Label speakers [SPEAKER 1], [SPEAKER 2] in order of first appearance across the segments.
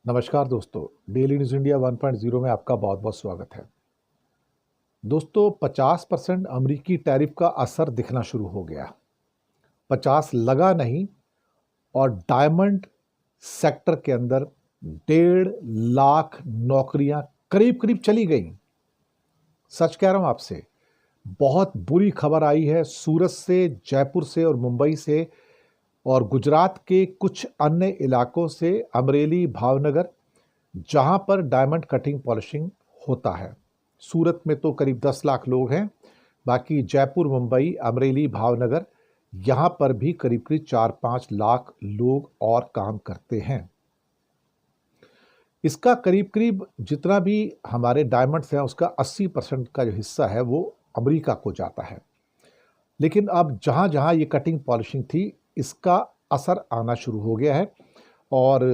[SPEAKER 1] नमस्कार दोस्तों, daily news India 1.0 में आपका बहुत बहुत स्वागत है। दोस्तों 50% अमेरिकी टैरिफ का असर दिखना शुरू हो गया। 50 लगा नहीं और डायमंड सेक्टर के अंदर 1.5 लाख नौकरियां करीब करीब चली गई। सच कह रहा हूं आपसे, बहुत बुरी खबर आई है सूरत से, जयपुर से और मुंबई से और गुजरात के कुछ अन्य इलाकों से, अमरेली, भावनगर, जहां पर डायमंड कटिंग पॉलिशिंग होता है। सूरत में तो करीब 10 लाख लोग हैं, बाकी जयपुर, मुंबई, अमरेली, भावनगर यहां पर भी करीब करीब 4-5 लाख लोग और काम करते हैं। इसका करीब करीब जितना भी हमारे डायमंड्स हैं उसका 80% का जो हिस्सा है वो अमेरिका को जाता है। लेकिन अब जहां जहां ये कटिंग पॉलिशिंग थी, इसका असर आना शुरू हो गया है और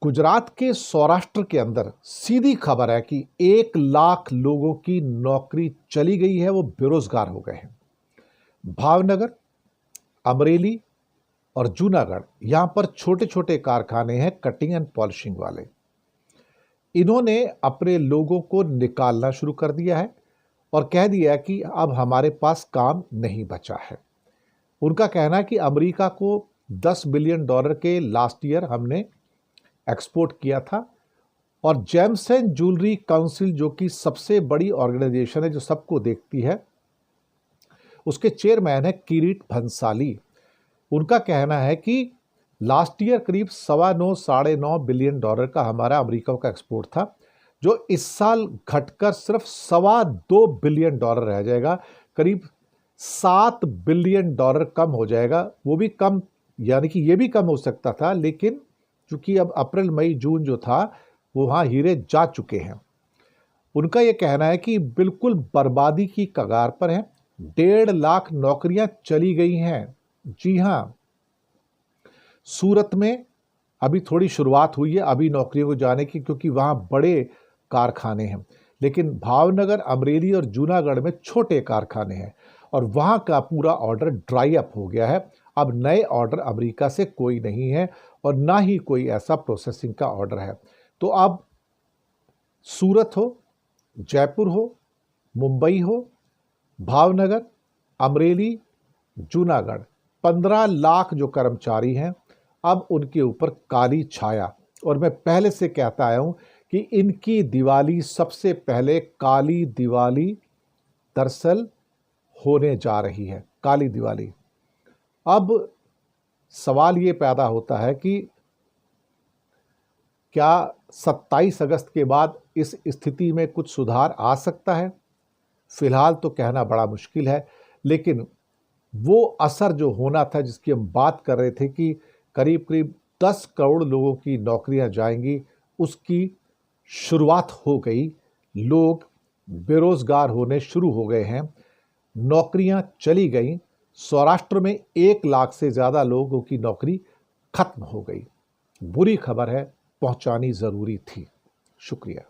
[SPEAKER 1] गुजरात के सौराष्ट्र के अंदर सीधी खबर है कि 1 लाख लोगों की नौकरी चली गई है, वो बेरोजगार हो गए हैं। भावनगर, अमरेली और जूनागढ़ यहां पर छोटे छोटे कारखाने हैं कटिंग एंड पॉलिशिंग वाले। इन्होंने अपने लोगों को निकालना शुरू कर दिया है और कह दिया कि अब हमारे पास काम नहीं बचा है। उनका कहना है कि अमेरिका को $10 बिलियन के लास्ट ईयर हमने एक्सपोर्ट किया था और जेम्स एंड ज्वेलरी काउंसिल, जो कि सबसे बड़ी ऑर्गेनाइजेशन है जो सबको देखती है, उसके चेयरमैन है किरीट भंसाली। उनका कहना है कि लास्ट ईयर करीब $9.5 बिलियन का हमारा अमेरिका का एक्सपोर्ट था, जो इस साल घटकर सिर्फ $2.25 बिलियन रह जाएगा, करीब $7 बिलियन कम हो जाएगा। वो भी कम, यानी कि ये भी कम हो सकता था, लेकिन चूंकि अब अप्रैल, मई, जून जो था वो वहाँ हीरे जा चुके हैं। उनका ये कहना है कि बिल्कुल बर्बादी की कगार पर है। 1.5 लाख नौकरियां चली गई हैं। जी हाँ, सूरत में अभी थोड़ी शुरुआत हुई है अभी नौकरियों को जाने की, क्योंकि वहाँ बड़े कारखाने हैं, लेकिन भावनगर, अमरेली और जूनागढ़ में छोटे कारखाने हैं और वहाँ का पूरा ऑर्डर ड्राई अप हो गया है। अब नए ऑर्डर अमेरिका से कोई नहीं है और ना ही कोई ऐसा प्रोसेसिंग का ऑर्डर है। तो अब सूरत हो, जयपुर हो, मुंबई हो, भावनगर, अमरेली, जूनागढ़, 15 लाख जो कर्मचारी हैं, अब उनके ऊपर काली छाया। और मैं पहले से कहता आया हूं कि इनकी दिवाली सबसे पहले काली दिवाली दरअसल होने जा रही है, काली दिवाली। अब सवाल ये पैदा होता है कि क्या 27 अगस्त के बाद इस स्थिति में कुछ सुधार आ सकता है? फिलहाल तो कहना बड़ा मुश्किल है, लेकिन वो असर जो होना था, जिसकी हम बात कर रहे थे कि करीब करीब 10 करोड़ लोगों की नौकरियां जाएंगी, उसकी शुरुआत हो गई। लोग बेरोजगार होने शुरू हो गए हैं, नौकरियां चली गई। सौराष्ट्र में 1 लाख से ज़्यादा लोगों की नौकरी खत्म हो गई। बुरी खबर है, पहुंचानी ज़रूरी थी। शुक्रिया।